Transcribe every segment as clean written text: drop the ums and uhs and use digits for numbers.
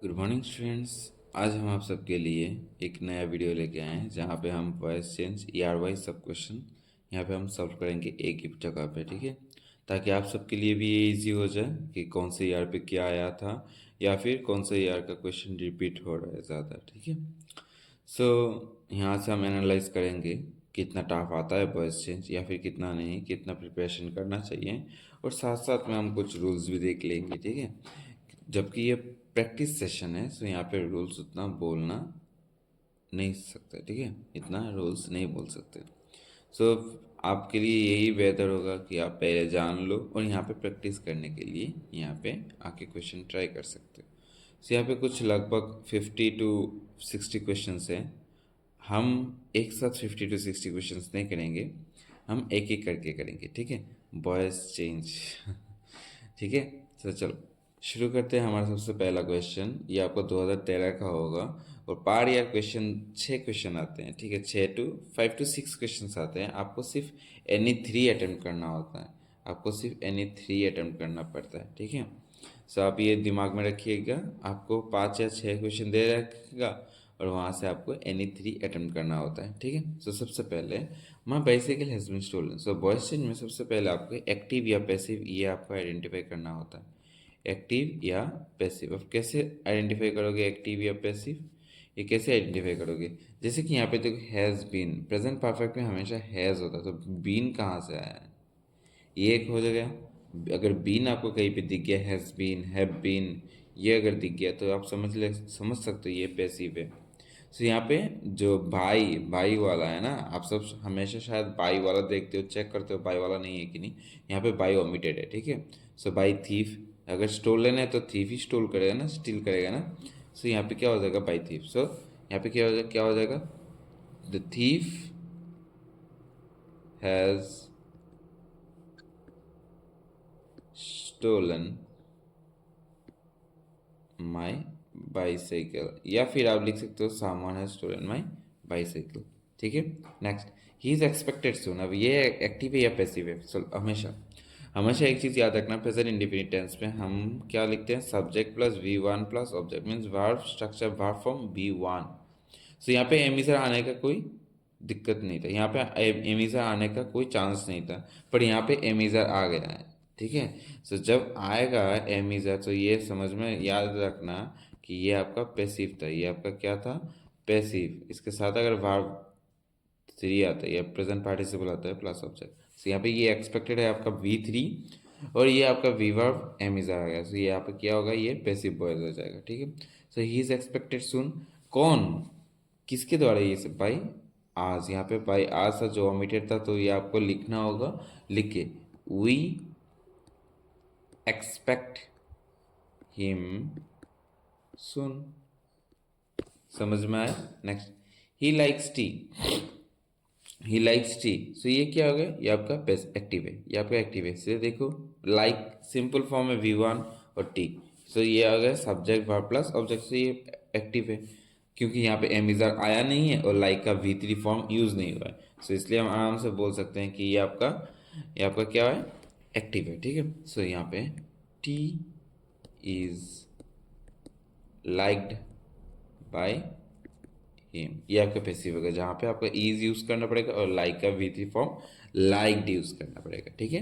Good morning students. आज हम आप सबके लिए एक नया वीडियो लेके आए हैं जहाँ पे हम वॉइस चेंज ईआर वाइज सब क्वेश्चन यहाँ पे हम सॉल्व करेंगे एक ही जगह पे, ठीक है। ताकि आप सबके लिए भी ये इजी हो जाए कि कौन से ईआर पे क्या आया था या फिर कौन से ईआर का क्वेश्चन रिपीट हो रहा है ज़्यादा, ठीक है। सो यहाँ से हम एनालाइज करेंगे कितना टफ आता है वॉइस चेंज या फिर कितना नहीं, कितना प्रिपरेशन करना चाहिए, और साथ साथ में हम कुछ रूल्स भी देख लेंगे, ठीक है। जबकि ये प्रैक्टिस सेशन है, सो यहाँ पे रूल्स उतना बोलना नहीं सकते, ठीक है। इतना रूल्स नहीं बोल सकते। सो आपके लिए यही बेहतर होगा कि आप पहले जान लो और यहाँ पे प्रैक्टिस करने के लिए यहाँ पे आके क्वेश्चन ट्राई कर सकते हो। सो यहाँ पे कुछ लगभग 50 to 60 क्वेश्चन हैं। हम एक साथ 50 to 60 क्वेश्चंस नहीं करेंगे, हम एक एक करके करेंगे, ठीक है। वॉइस चेंज ठीक है। तो चलो शुरू करते हैं। हमारा सबसे पहला क्वेश्चन ये आपको 2013 का होगा, और पार ईयर क्वेश्चन 6 क्वेश्चन आते हैं, ठीक है। 5 to 6 क्वेश्चन आते हैं। आपको सिर्फ एनी 3 अटेम्प्ट करना होता है, आपको सिर्फ एनी 3 अटेम्प्ट करना पड़ता है, ठीक है। सो आप ये दिमाग में रखिएगा, आपको 5 या 6 क्वेश्चन दे रखेगा और वहाँ से आपको एनी 3 अटेम्प्ट करना होता है, ठीक है। सो सबसे पहले my bicycle has been stolen. So voice change में सबसे पहले आपको एक्टिव या पैसिव ये आपको आइडेंटिफाई करना होता है, एक्टिव या पैसिव। अब कैसे आइडेंटिफाई करोगे एक्टिव या पैसिव, ये कैसे आइडेंटिफाई करोगे? जैसे कि यहाँ पे देखो हैज़ बीन, प्रेजेंट परफेक्ट में हमेशा हैज़ होता है, तो बीन कहाँ से आया है? ये एक हो जाएगा। अगर बीन आपको कहीं पे दिख गया, हैज़ बीन, हैव बीन, ये अगर दिख गया तो आप समझ सकते हो ये पैसिव है। सो यहाँ पे जो बाई बाई वाला है ना, आप सब हमेशा शायद बाई वाला देखते हो, चेक करते हो बाई वाला नहीं है कि नहीं। यहाँ पे बाई ओमिटेड है, ठीक है। सो बाई थीफ, अगर स्टोलन है तो थीफ ही स्टोल करेगा ना, स्टील करेगा ना। सो यहाँ पे क्या हो जाएगा? By thief. सो यहाँ पे क्या हो जाएगा? The thief has stolen my bicycle, या फिर आप लिख सकते हो someone has stolen my bicycle, ठीक है। Next, he is expected soon. अब ये एक्टिव है या पैसिव है? हमेशा हमेशा एक चीज़ याद रखना, प्रेजेंट इंडेफिनिट टेंस में हम क्या लिखते हैं? Subject plus V1 plus object, means verb structure verb form V1। सो यहाँ पे एमिजर आने का कोई दिक्कत नहीं था, यहाँ पे एमिजर आने का कोई चांस नहीं था, पर यहाँ पे एमिजर आ गया है, ठीक है। सो जब आएगा एमिजर तो ये समझ में याद रखना कि ये आपका पैसिव था, ये आपका क्या था? पैसिव। इसके साथ अगर वर्ब 3 आता है या प्रेजेंट पार्टिसिपल आता है प्लस ऑब्जेक्ट, सो यहाँ पे ये एक्सपेक्टेड है आपका V3 और ये आपका वी वर्ब एमिजर आ गया। सो ये यहाँ पे क्या होगा? ये पैसिव वॉइस हो जाएगा, ठीक है। सो ही इज एक्सपेक्टेड सून, कौन किसके द्वारा? ये सब बाई आज, यहाँ पे बाई आज था जो ओमिटेड था, तो ये आपको लिखना होगा, लिख के वी एक्सपेक्ट हिम सुन। समझ में आया? Next, he likes tea, he likes tea. So ये क्या हो गया? ये आपका एक्टिव है, ये आपका एक्टिव है। से देखो लाइक सिंपल फॉर्म में V1 और टी। सो ये आ गया सब्जेक्ट वर्ब प्लस ऑब्जेक्ट, से ये एक्टिव है क्योंकि यहाँ पे एमिजर आया नहीं है और लाइक का V3 फॉर्म यूज़ नहीं हुआ है। सो इसलिए हम आराम से बोल सकते हैं कि ये आपका क्या है? एक्टिव है, ठीक है। सो यहाँ पे T is liked by him, ये आपका पैसिव होगा, जहाँ पे आपका इज यूज़ करना पड़ेगा और लाइक का V3 फॉर्म लाइक्ड यूज़ करना पड़ेगा, ठीक है।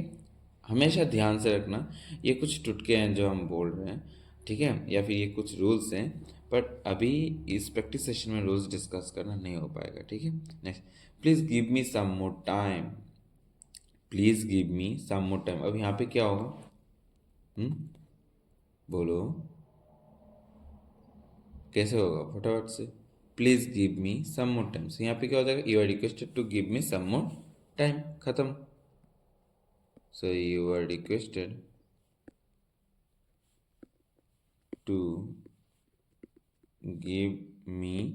हमेशा ध्यान से रखना, ये कुछ टुटके हैं जो हम बोल रहे हैं, ठीक है, या फिर ये कुछ रूल्स हैं, बट अभी इस प्रैक्टिस सेशन में रूल्स डिस्कस करना नहीं हो पाएगा, ठीक है। Next, please give me some more time, please give me some more time. अब यहाँ पे क्या होगा? बोलो कैसे होगा फटाफट से? Please give me some more time. So यहाँ पे क्या हो जाएगा? You are requested to give me some more time, खत्म। So you are requested to give me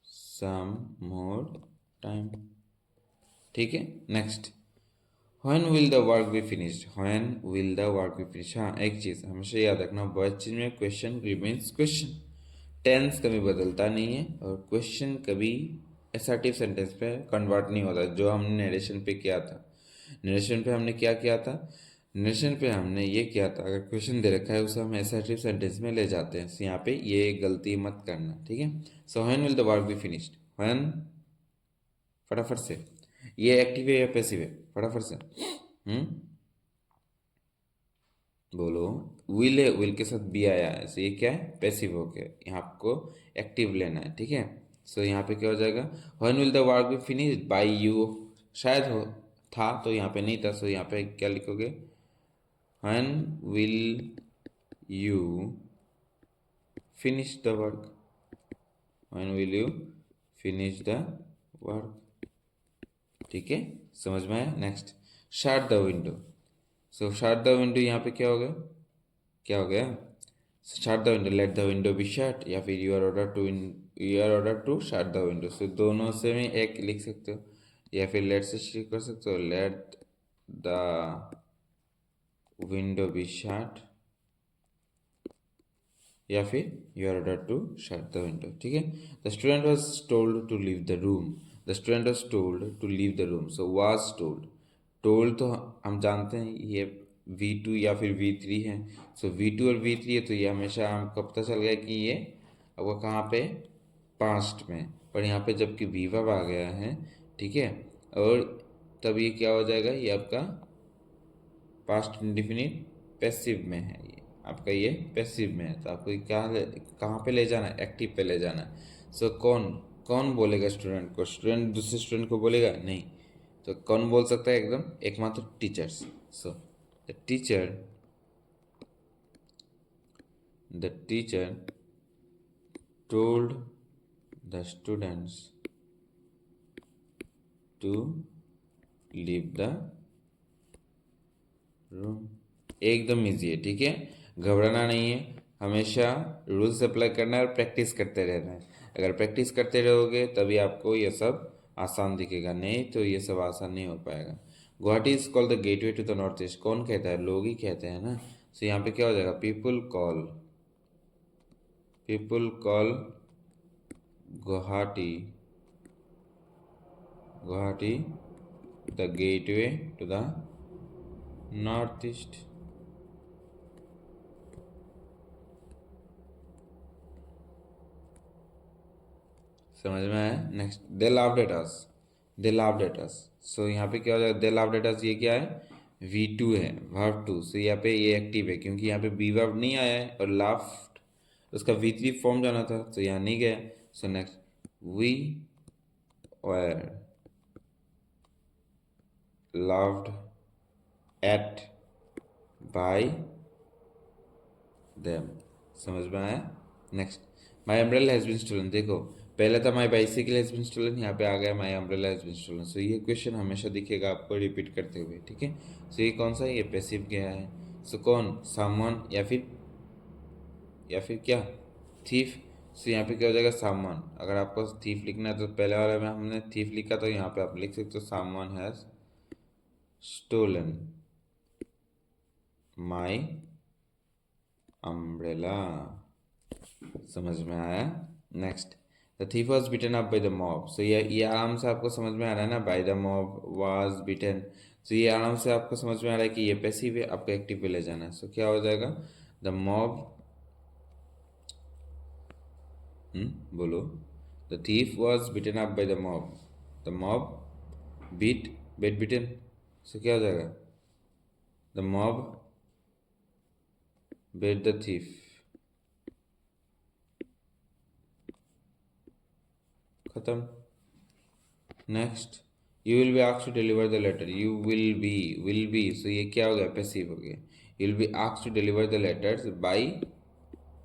some more time, ठीक है। Next, when will the work be finished, when will the work be finished. हाँ एक चीज़ हमेशा याद रखना, voice change में क्वेश्चन रिमेन्स क्वेश्चन, टेंस कभी बदलता नहीं है और क्वेश्चन कभी असर्टिव सेंटेंस पे कन्वर्ट नहीं होता, जो हमने नरेशन पे किया था। नरेशन पे हमने क्या किया था? नरेशन पे हमने ये किया था, अगर क्वेश्चन दे रखा है उसे हम असर्टिव सेंटेंस में ले जाते हैं। यहाँ पे ये गलती मत करना, ठीक है। So when will the work be finished, when, फटाफट से, ये एक्टिव है या पैसिव है, फटाफट से बोलो। विल है, विल के साथ बी आया है, सो ये क्या है, पैसिव हो गया। यहाँ आपको एक्टिव लेना है, ठीक है। सो यहाँ पे क्या हो जाएगा, when will the work be finished by you, शायद हो था तो यहाँ पे नहीं था, सो यहाँ पे क्या लिखोगे, when will you finish the work, when will you finish the work, ठीक है, समझ में आया। Next, shut the window. So shut the window यहाँ पे क्या हो गया, क्या हो गया, shut the window, let the window be shut, या फिर you are order to shut the window. So दोनों से में एक लिख सकते हो, या फिर लेट से शुरू कर सकते हो, let the window be shut, या फिर you are order to shut the window, ठीक है। The student was told to leave the room, the student was told to leave the room. So was told, told तो हम जानते हैं ये V2 या फिर V3 है। सो V2 और V3 है, तो ये हमेशा हमको पता चल गया कि ये अब वो कहाँ पे, पास्ट में। पर यहाँ पे जबकि V वर्ब आ गया है, ठीक है, और तब ये क्या हो जाएगा, ये आपका पास्ट इंडिफिनिट पैसिव में है, ये आपका ये पैसिव में है। तो आपको ये कहाँ पे ले जाना है, एक्टिव पे ले जाना है। सो कौन कौन बोलेगा स्टूडेंट को, स्टूडेंट दूसरे स्टूडेंट को बोलेगा नहीं, तो कौन बोल सकता है, एकदम एकमात्र teachers. So the teacher told the students to leave the room। एकदम इजी है, ठीक है, घबराना नहीं है, हमेशा रूल्स अप्लाई करना है और प्रैक्टिस करते रहना है। अगर प्रैक्टिस करते रहोगे तभी आपको ये सब आसान दिखेगा, नहीं तो ये सब आसान नहीं हो पाएगा। Guwahati is called the gateway to the north east, कौन कहता है, लोग ही कहते हैं ना। सो यहाँ पे क्या हो जाएगा, people call Guwahati the gateway to the north east. समझ में आया। Next, they laughed at us, so यहाँ पे क्या हो जाएगा, दे लाफ्ड एट अस, ये क्या है, V2 है, वर्ब 2। सो यहाँ पे ये एक्टिव है क्योंकि यहाँ पे बी वर्ब नहीं आया है, और लाफ्ड उसका V3 फॉर्म जाना था, तो यहाँ नहीं गया। So next, we were loved at by them। समझ में आया। Next, my umbrella has been stolen, देखो पहले था my bicycle has been stolen, यहाँ पे आ गया my umbrella has been stolen. So ये क्वेश्चन हमेशा दिखेगा आपको रिपीट करते हुए, ठीक है। सो ये कौन सा है, ये पैसिव गया है। सो कौन, समवन, या फिर क्या, थीफ। सो यहाँ पे क्या हो जाएगा, सामान। अगर आपको थीफ लिखना है तो पहले वाले में हमने थीफ लिखा, तो यहाँ पे आप लिख सकते हो सामान हैज़ stolen my umbrella। समझ में आया। Next, the thief was beaten up by the mob। सो ये आराम से आपको समझ में आ रहा है ना, by the mob was beaten। सो ये आराम से आपको समझ में आ रहा है कि ये पैसिव है, आपको एक्टिव पे ले जाना है। सो क्या हो जाएगा, द mob, बोलो, the thief was beaten up by the mob, the mob beaten। सो क्या हो जाएगा, the mob beat the thief। खत्म। Next, you will be asked to deliver the letter, you will be, so ये क्या हो गया, पैसिव हो गया। You will be asked to deliver the letters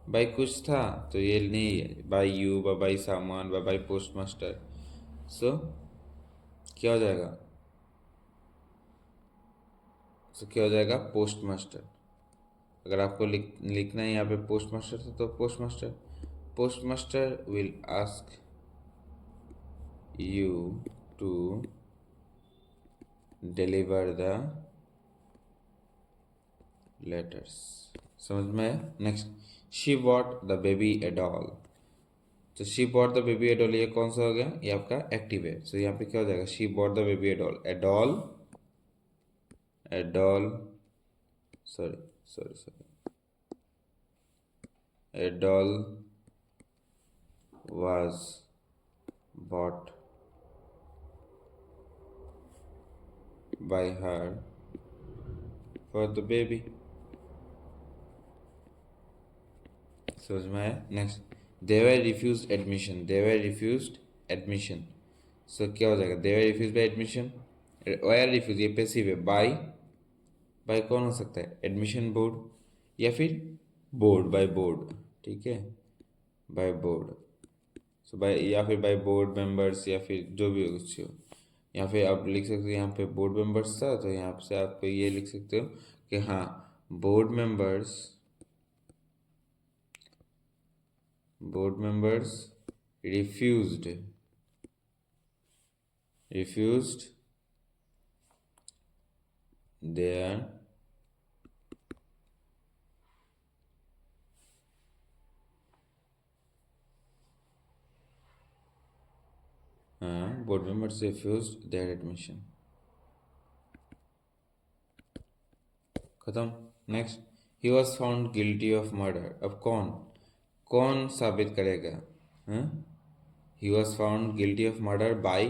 by कुछ था, तो ये नहीं है, बाय यू, बाय सामान, बाय पोस्ट मास्टर। सो क्या हो जाएगा, क्या हो जाएगा, पोस्ट मास्टर। अगर आपको लिखना है यहाँ पे पोस्ट मास्टर, तो post master will ask you to deliver the letters। समझ में। Next, she bought the baby a doll। तो she bought the baby a doll, ये कौन सा हो गया, ये आपका एक्टिव है। सो यहाँ पे क्या हो जाएगा, she bought the baby a doll, a doll sorry. A doll was bought by her for the baby. समझ में आया? Next, they were refused admission. सो क्या हो जाएगा? they were refused by admission. were refused, ये पैसिव है. Bye कौन हो सकता है? एडमिशन बोर्ड या फिर बाय बोर्ड. ठीक है, बाय बोर्ड. सो बाय, या फिर बाय बोर्ड मेंबर्स, या फिर जो भी कुछ हो. यहाँ पे आप लिख सकते हो, यहाँ पे बोर्ड मेंबर्स था, तो यहाँ से आप ये लिख सकते हो कि हाँ, board members refused their board members refused their admission. खत्म. Next, he was found guilty of murder. अब कौन साबित करेगा? He was found guilty of murder by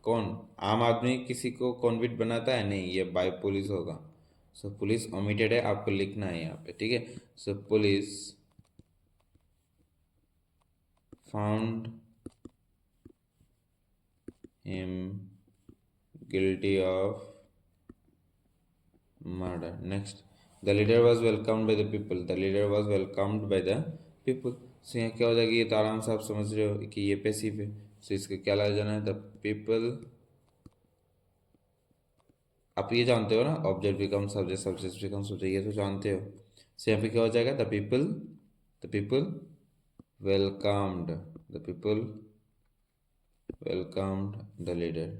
कौन? आम आदमी किसी को कॉन्विक्ट बनाता है? नहीं, ये बाय पुलिस होगा. सो पुलिस ओमिटेड है, आपको लिखना है यहाँ पे. ठीक है, so police found him guilty of murder. Next, the leader was welcomed by the people. So यहाँ क्या हो जाएगा? ये तो आराम से आप समझ रहे हो कि ये पैसिव है. सो इसका क्या लगा जाना है? The people. आप ये जानते हो ना, object become subject, subject become subject, ये तो जानते हो. सो यहाँ पे क्या हो जाएगा? The people welcomed the leader.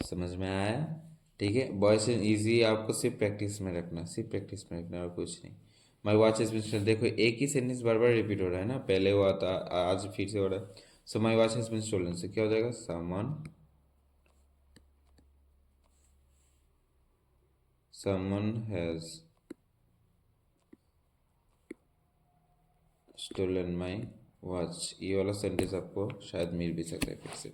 समझ में आया? ठीक है, बॉयज एंड इजी आपको सिर्फ प्रैक्टिस में रखना और कुछ नहीं. My watch is been. देखो, एक ही सेंटेंस बार बार रिपीट हो रहा है ना, पहले हुआ था, आज फिर से हो रहा है. So my watch has been stolen से क्या हो जाएगा? Someone has stolen my watch. ये वाला सेंटेंस आपको शायद मिल भी सकता है फिर से.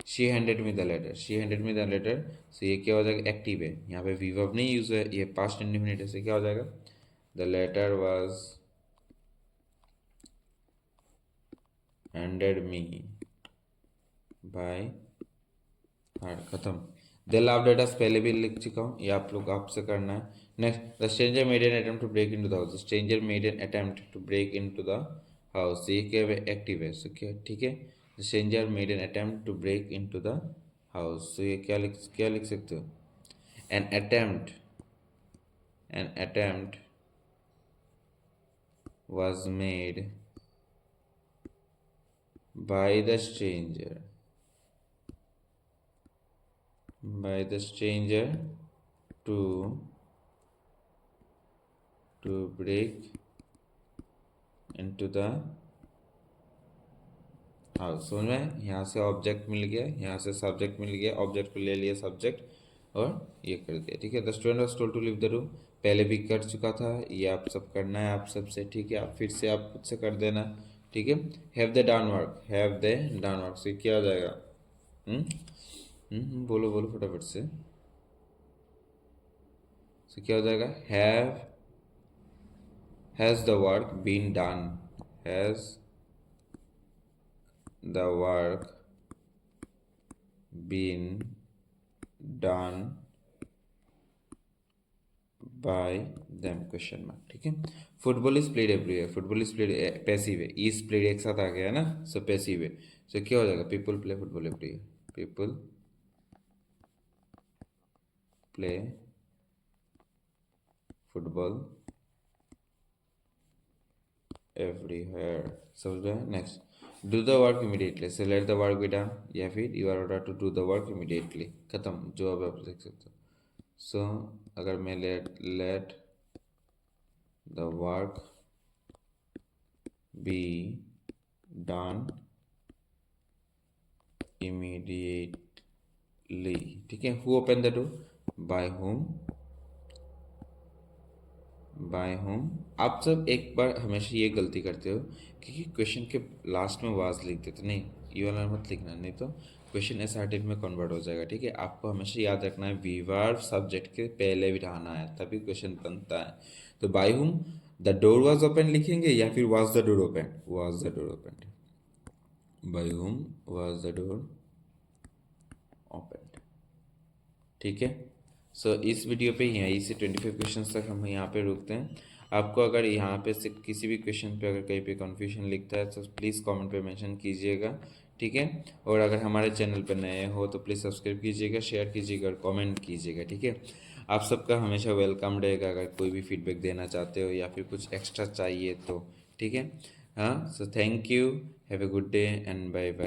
She handed me the letter. So ये क्या हो जाएगा? एक्टिव है. यहाँ पे वी वर्ब नहीं यूज है, ये पास्ट इंडेफिनिट है. क्या हो जाएगा? The letter was handed me by her. खत्म. दे लाव्ड एट अस पहले भी लिख चुका हूँ, ये आप लोग आपसे करना है. Next, the stranger made an attempt to break into the house. ये क्या है? एक्टिव है. सो क्या, ठीक है, the stranger made an attempt to break into the house. So ये क्या लिख सकते हो? An attempt was made by the stranger to break into the house. समझ में? यहाँ से ऑब्जेक्ट मिल गया, यहाँ से सब्जेक्ट मिल गया, ऑब्जेक्ट को ले लिया सब्जेक्ट और ये कर दिया. ठीक है, the student was told to leave the room. पहले भी कर चुका था, ये आप सब करना है आप सबसे. ठीक है, आप फिर से आप खुद से कर देना. ठीक है, हैव द डन वर्क. से क्या हो जाएगा? बोलो फटाफट से. सो क्या हो जाएगा? Has the work been done. Has the work been done by them? Question mark. ठीक है, football is played everywhere. Passive है. इज प्लेड एक साथ आ गया है ना, सो पैसिव है. सो क्या हो जाएगा? People play football everywhere. People play football everywhere. समझ गए? Next, do the work immediately. से let the work be done, या फिर you are order to do the work immediately. खत्म. जो अब आप देख सकते हो. सो अगर मैं let the work be done immediately. ठीक है, who open the door? By whom by whom. आप सब एक बार हमेशा ये गलती करते हो क्योंकि क्वेश्चन के लास्ट में वाज लिख देते, नहीं ये वाला मत लिखना, नहीं तो क्वेश्चन एसआरटीएफ में कन्वर्ट हो जाएगा, ठीक है। आपको हमेशा याद रखना है वी वर्ब सब्जेक्ट के पहले बिठाना है, तभी क्वेश्चन बनता है। तो by whom the door was open लिखेंगे या फिर was the door open, was the door open, by whom was the door open, ठीक है। सो इस वीडियो पे यहीं से 25 क्वेश्चंस तक हम यहाँ पे रुकते हैं। आपको अगर यहाँ पे से किसी भी क्वेश्चन पे अगर कहीं पे कन्फ्यूजन लिखता है तो प्लीज़ कमेंट पे मेंशन कीजिएगा, ठीक है। और अगर हमारे चैनल पर नए हो तो प्लीज़ सब्सक्राइब कीजिएगा, शेयर कीजिएगा और कमेंट कीजिएगा, ठीक है। आप सबका हमेशा वेलकम रहेगा अगर कोई भी फीडबैक देना चाहते हो या फिर कुछ एक्स्ट्रा चाहिए तो, ठीक है। हाँ, so thank you, have a good day and bye bye.